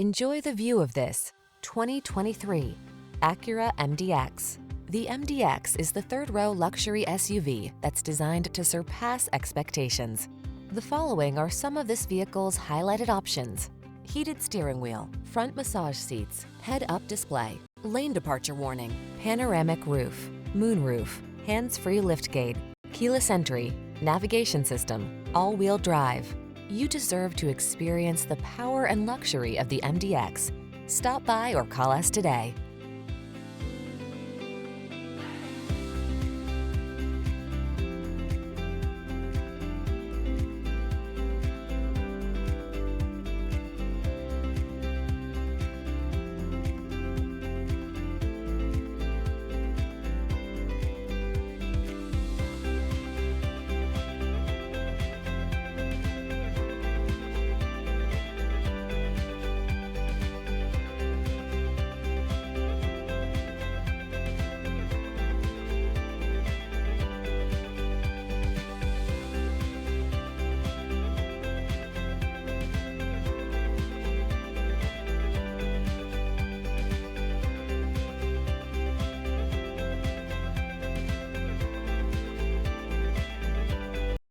Enjoy the view of this 2023 Acura MDX. The MDX is the third-row luxury SUV that's designed to surpass expectations. The following are some of this vehicle's highlighted options: heated steering wheel, front massage seats, head-up display, lane departure warning, panoramic roof, moonroof, hands-free liftgate, keyless entry, navigation system, all-wheel drive. You deserve to experience the power and luxury of the MDX. Stop by or call us today.